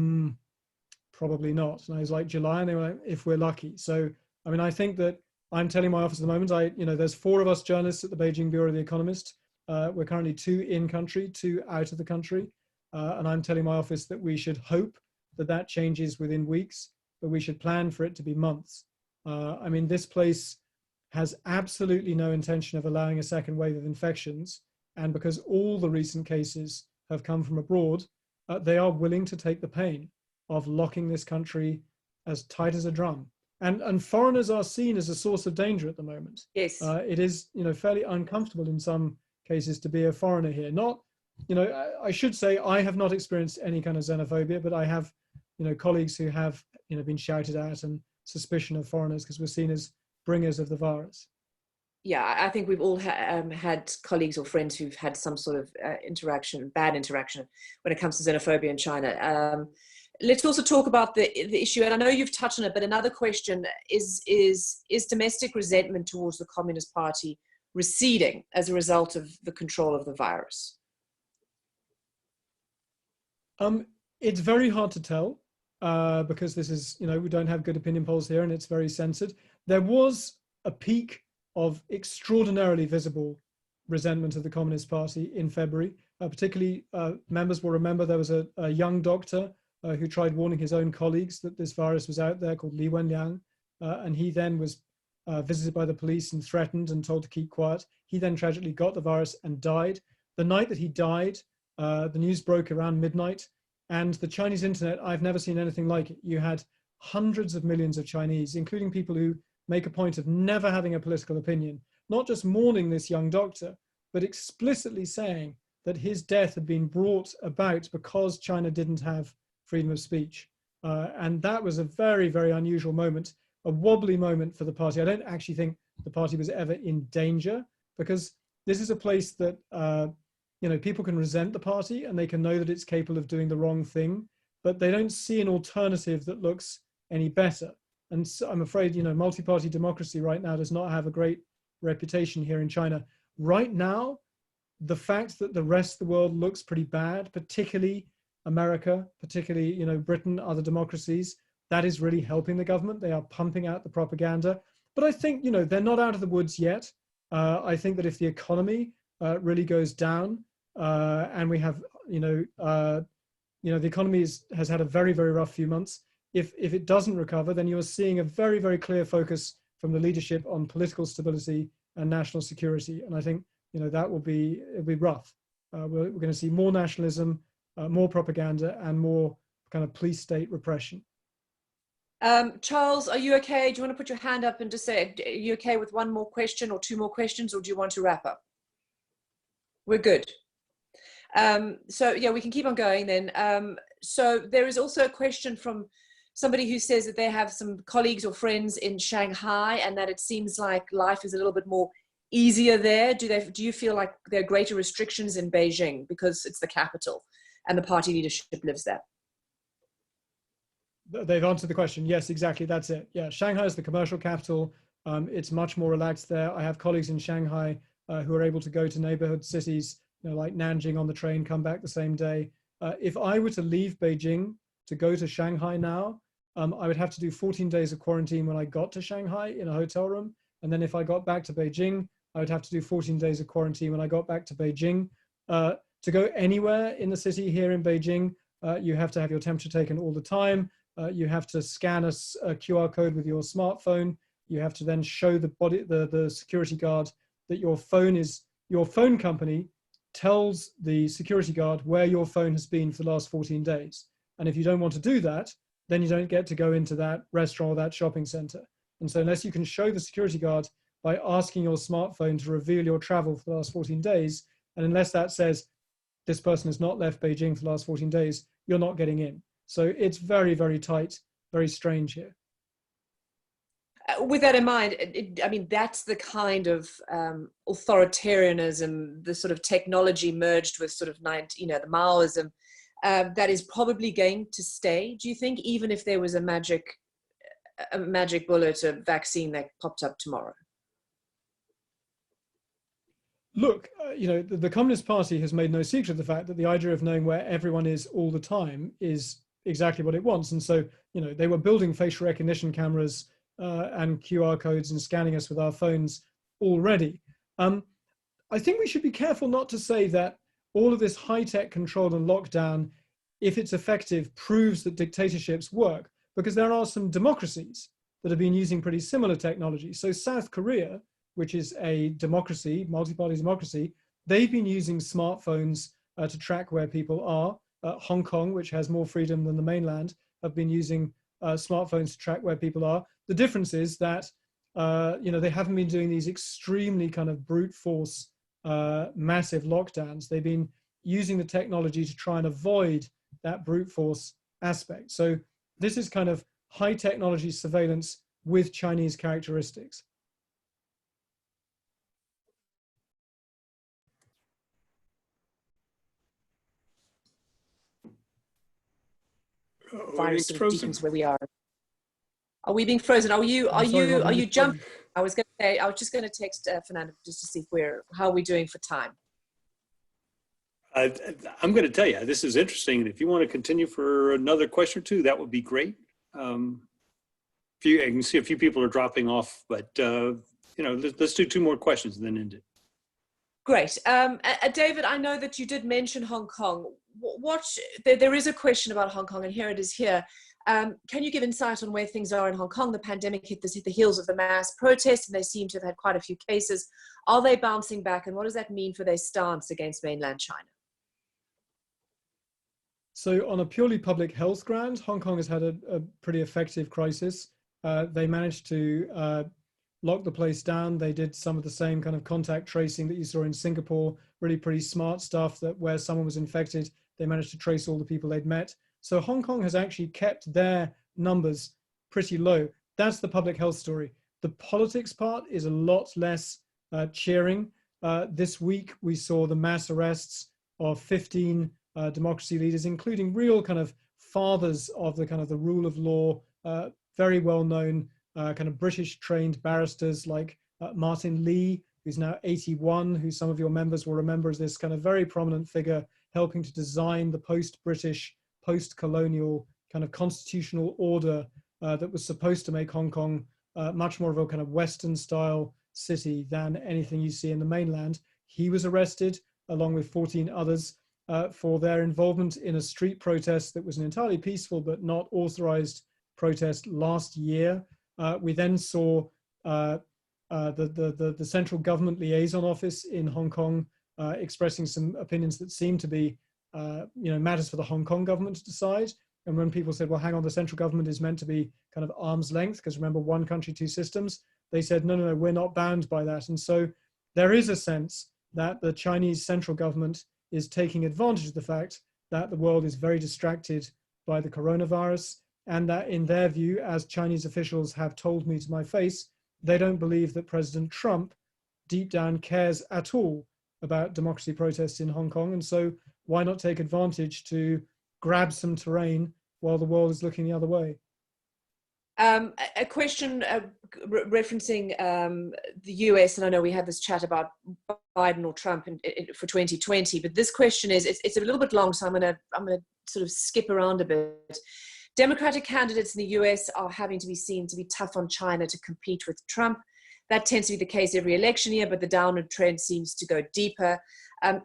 probably not. And I was like, July? And they were like, if we're lucky. So, I mean, I think that I'm telling my office at the moment, there's 4 of us journalists at the Beijing Bureau of the Economist. We're currently 2 in country, 2 out of the country. And I'm telling my office that we should hope that changes within weeks, but we should plan for it to be months. I mean, this place has absolutely no intention of allowing a second wave of infections. And because all the recent cases have come from abroad, they are willing to take the pain of locking this country as tight as a drum. And foreigners are seen as a source of danger at the moment. Yes. It is, fairly uncomfortable in some cases to be a foreigner here. Not, I should say I have not experienced any kind of xenophobia, but I have, colleagues who have, been shouted at and suspicion of foreigners because we're seen as bringers of the virus. Yeah, I think we've all had colleagues or friends who've had some sort of bad interaction when it comes to xenophobia in China. Let's also talk about the issue, and I know you've touched on it, but another question is domestic resentment towards the Communist Party receding as a result of the control of the virus? It's very hard to tell because this is, we don't have good opinion polls here and it's very censored. There was a peak of extraordinarily visible resentment of the Communist Party in February. Particularly, members will remember there was a young doctor who tried warning his own colleagues that this virus was out there, called Li Wenliang, and he then was visited by the police and threatened and told to keep quiet. He then tragically got the virus and died. The night that he died, the news broke around midnight, and the Chinese internet, I've never seen anything like it. You had hundreds of millions of Chinese, including people who make a point of never having a political opinion, not just mourning this young doctor, but explicitly saying that his death had been brought about because China didn't have freedom of speech. And that was a very, very unusual moment, a wobbly moment for the party. I don't actually think the party was ever in danger, because this is a place that, people can resent the party and they can know that it's capable of doing the wrong thing, but they don't see an alternative that looks any better. And so I'm afraid, multi-party democracy right now does not have a great reputation here in China. Right now, the fact that the rest of the world looks pretty bad, particularly America, particularly, Britain, other democracies, that is really helping the government. They are pumping out the propaganda. But I think, they're not out of the woods yet. I think that if the economy really goes down and we have, the economy has had a very, very rough few months. If it doesn't recover, then you're seeing a very, very clear focus from the leadership on political stability and national security. And I think, it'll be rough. We're going to see more nationalism, more propaganda, and more kind of police state repression. Charles, are you okay? Do you want to put your hand up and just say, are you okay with one more question or 2 more questions, or do you want to wrap up? We're good. So yeah, we can keep on going then. So there is also a question from somebody who says that they have some colleagues or friends in Shanghai and that it seems like life is a little bit more easier there. Do you feel like there are greater restrictions in Beijing because it's the capital and the party leadership lives there? They've answered the question. Yes, exactly. That's it. Yeah, Shanghai is the commercial capital. It's much more relaxed there. I have colleagues in Shanghai who are able to go to neighborhood cities, like Nanjing on the train, come back the same day. If I were to leave Beijing to go to Shanghai now, I would have to do 14 days of quarantine when I got to Shanghai in a hotel room. And then if I got back to Beijing, I would have to do 14 days of quarantine when I got back to Beijing. To go anywhere in the city here in Beijing, you have to have your temperature taken all the time. You have to scan a QR code with your smartphone. You have to then show the security guard that your phone company tells the security guard where your phone has been for the last 14 days. And if you don't want to do that, then you don't get to go into that restaurant or that shopping center. And so unless you can show the security guard by asking your smartphone to reveal your travel for the last 14 days, and unless that says this person has not left Beijing for the last 14 days, you're not getting in. So it's very, very tight, very strange here. With that in mind, I mean, that's the kind of authoritarianism, the sort of technology merged with sort of, the Maoism, that is probably going to stay, do you think, even if there was a magic bullet, a vaccine that popped up tomorrow? Look, the Communist Party has made no secret of the fact that the idea of knowing where everyone is all the time is exactly what it wants. And so, they were building facial recognition cameras and QR codes and scanning us with our phones already. I think we should be careful not to say that all of this high-tech control and lockdown, if it's effective, proves that dictatorships work, because there are some democracies that have been using pretty similar technology. So South Korea, which is a democracy, multi-party democracy, they've been using smartphones to track where people are. Hong Kong, which has more freedom than the mainland, have been using smartphones to track where people are. The difference is that they haven't been doing these extremely kind of brute force, massive lockdowns. They've been using the technology to try and avoid that brute force aspect. So this is kind of high technology surveillance with Chinese characteristics. Virus sort of deepens where we are. Are we being frozen? Are you jumping? I was just going to text Fernando just to see how are we doing for time. I'm going to tell you, this is interesting. And if you want to continue for another question or two, that would be great. I can see a few people are dropping off, but let's do two more questions and then end it. Great. David, I know that you did mention Hong Kong. There is a question about Hong Kong, and here it is here. Can you give insight on where things are in Hong Kong? The pandemic hit the heels of the mass protests, and they seem to have had quite a few cases. Are they bouncing back, and what does that mean for their stance against mainland China? So on a purely public health ground, Hong Kong has had a pretty effective crisis. They managed to lock the place down. They did some of the same kind of contact tracing that you saw in Singapore, really pretty smart stuff that where someone was infected, they managed to trace all the people they'd met. So Hong Kong has actually kept their numbers pretty low. That's the public health story. The politics part is a lot less cheering. This week, we saw the mass arrests of 15 democracy leaders, including real kind of fathers of the kind of the rule of law, very well-known kind of British trained barristers like Martin Lee, who's now 81, who some of your members will remember as this kind of very prominent figure helping to design the post-British, post-colonial kind of constitutional order that was supposed to make Hong Kong much more of a kind of Western style city than anything you see in the mainland. He was arrested along with 14 others for their involvement in a street protest that was an entirely peaceful but not authorized protest last year. We then saw the Central Government Liaison Office in Hong Kong expressing some opinions that seemed to be matters for the Hong Kong government to decide. And when people said, well, hang on, the central government is meant to be kind of arm's length, because remember, one country, two systems, they said, no, we're not bound by that. And so there is a sense that the Chinese central government is taking advantage of the fact that the world is very distracted by the coronavirus. and that in their view, as Chinese officials have told me to my face, they don't believe that President Trump deep down cares at all about democracy protests in Hong Kong. And so why not take advantage to grab some terrain while the world is looking the other way? A question referencing the US, and I know we had this chat about Biden or Trump for 2020, but this question is, it's a little bit long, so I'm gonna sort of skip around a bit. Democratic candidates in the US are having to be seen to be tough on China to compete with Trump. That tends to be the case every election year, but the downward trend seems to go deeper.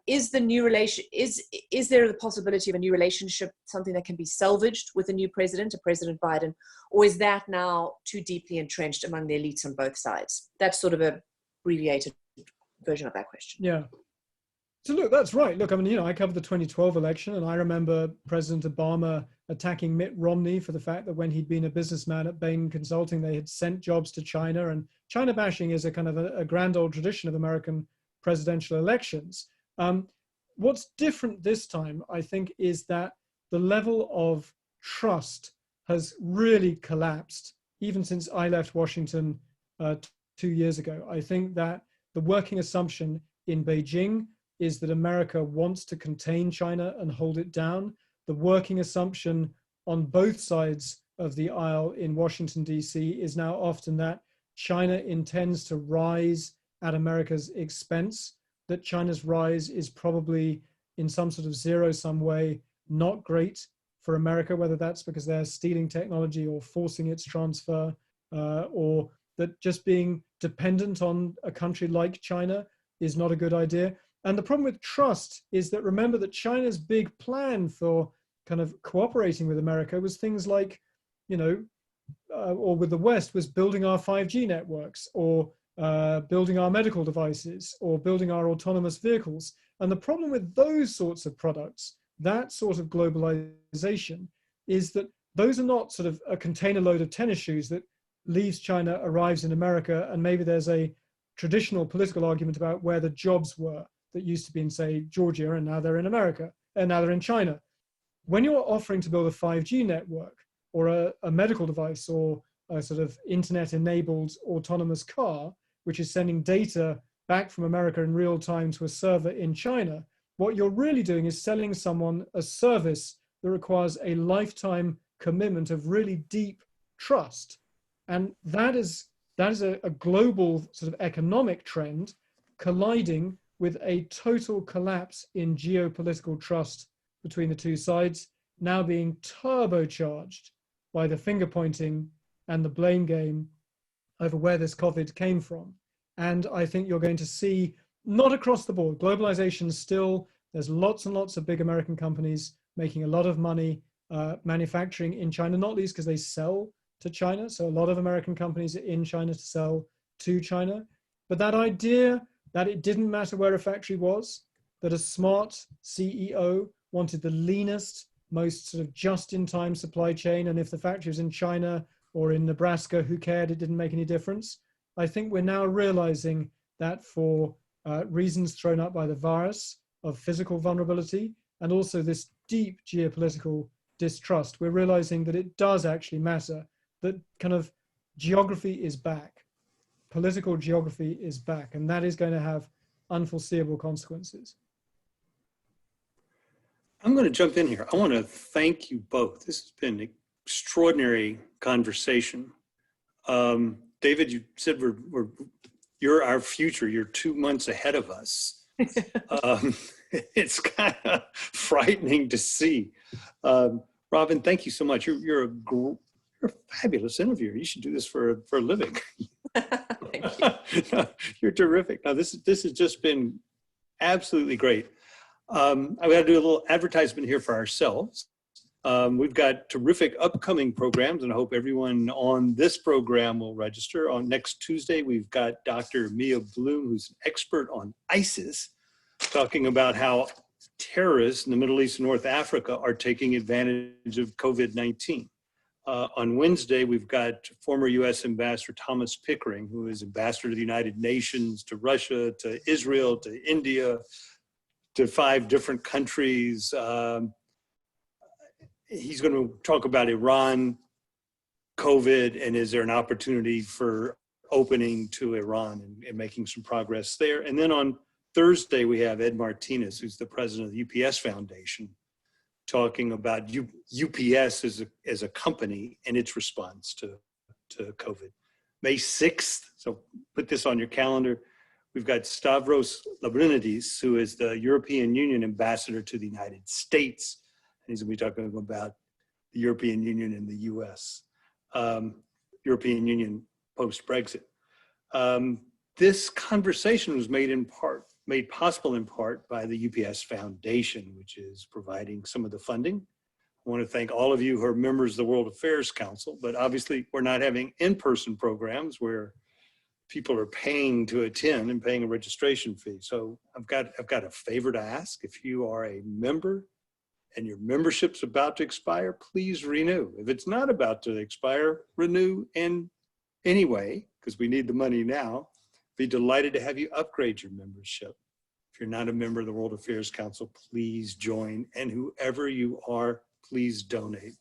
Is there the possibility of a new relationship, something that can be salvaged with a new president, President Biden, or is that now too deeply entrenched among the elites on both sides? That's sort of a abbreviated version of that question. Yeah. So look, that's right. Look, I mean, I covered the 2012 election, and I remember President Obama attacking Mitt Romney for the fact that when he'd been a businessman at Bain Consulting, they had sent jobs to China. And China bashing is a kind of a grand old tradition of American presidential elections. What's different this time, I think, is that the level of trust has really collapsed, even since I left Washington 2 years ago. I think that the working assumption in Beijing is that America wants to contain China and hold it down. The working assumption on both sides of the aisle in Washington, D.C. is now often that China intends to rise at America's expense, that China's rise is probably in some sort of zero-sum way not great for America, whether that's because they're stealing technology or forcing its transfer, or that just being dependent on a country like China is not a good idea. And the problem with trust is that, remember that China's big plan for kind of cooperating with America was things like, or with the West, was building our 5G networks, or building our medical devices, or building our autonomous vehicles. And the problem with those sorts of products, that sort of globalization, is that those are not sort of a container load of tennis shoes that leaves China, arrives in America, and maybe there's a traditional political argument about where the jobs were that used to be in, say, Georgia, and now they're in America, and now they're in China. When you're offering to build a 5G network, or a medical device, or a sort of internet-enabled autonomous car, which is sending data back from America in real time to a server in China, what you're really doing is selling someone a service that requires a lifetime commitment of really deep trust. And that is a global sort of economic trend colliding with a total collapse in geopolitical trust between the two sides, now being turbocharged by the finger pointing and the blame game over where this COVID came from. And I think you're going to see, not across the board, globalization still, there's lots and lots of big American companies making a lot of money manufacturing in China, not least because they sell to China. So a lot of American companies are in China to sell to China. But that idea that it didn't matter where a factory was, that a smart CEO wanted the leanest, most sort of just-in-time supply chain, and if the factory was in China or in Nebraska, who cared? It didn't make any difference. I think we're now realizing that for reasons thrown up by the virus of physical vulnerability, and also this deep geopolitical distrust, we're realizing that it does actually matter, that kind of geography is back. Political geography is back, and that is going to have unforeseeable consequences. I'm going to jump in here. I want to thank you both. This has been an extraordinary conversation. David, you said you're our future. You're 2 months ahead of us. It's kind of frightening to see. Robyn, thank you so much. You're a fabulous interviewer. You should do this for a living. Thank you. No, you're terrific. Now, this has just been absolutely great. I've got to do a little advertisement here for ourselves. We've got terrific upcoming programs, and I hope everyone on this program will register. On next Tuesday, we've got Dr. Mia Bloom, who's an expert on ISIS, talking about how terrorists in the Middle East and North Africa are taking advantage of COVID-19. On Wednesday, we've got former U.S. Ambassador Thomas Pickering, who is ambassador to the United Nations, to Russia, to Israel, to India, to 5 different countries. He's going to talk about Iran, COVID, and is there an opportunity for opening to Iran and making some progress there. And then on Thursday, we have Ed Martinez, who's the president of the UPS Foundation, talking about UPS as a company and its response to COVID. May 6th, so put this on your calendar, we've got Stavros Lambrinidis, who is the European Union ambassador to the United States. And he's going to be talking about the European Union and the US, European Union post-Brexit. This conversation was made possible in part by the UPS Foundation, which is providing some of the funding. I want to thank all of you who are members of the World Affairs Council, but obviously we're not having in-person programs where people are paying to attend and paying a registration fee. So I've got a favor to ask. If you are a member and your membership's about to expire, please renew. If it's not about to expire, renew anyway, because we need the money now. Be delighted to have you upgrade your membership. If you're not a member of the World Affairs Council, please join. And whoever you are, please donate.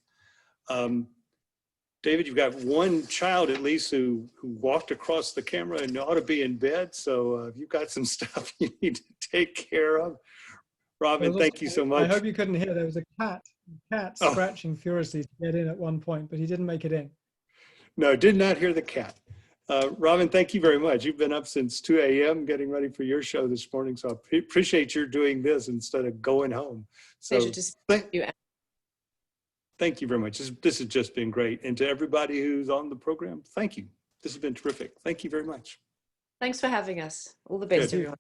David, you've got one child at least who walked across the camera and ought to be in bed. So you've got some stuff you need to take care of. Robyn, thank you so much. I hope you couldn't hear. There was a cat scratching furiously to get in at one point, but he didn't make it in. No, did not hear the cat. Robyn, thank you very much. You've been up since 2 a.m. getting ready for your show this morning. So I appreciate your doing this instead of going home. So thank you very much. This has just been great. And to everybody who's on the program, thank you. This has been terrific. Thank you very much. Thanks for having us. All the best, everyone.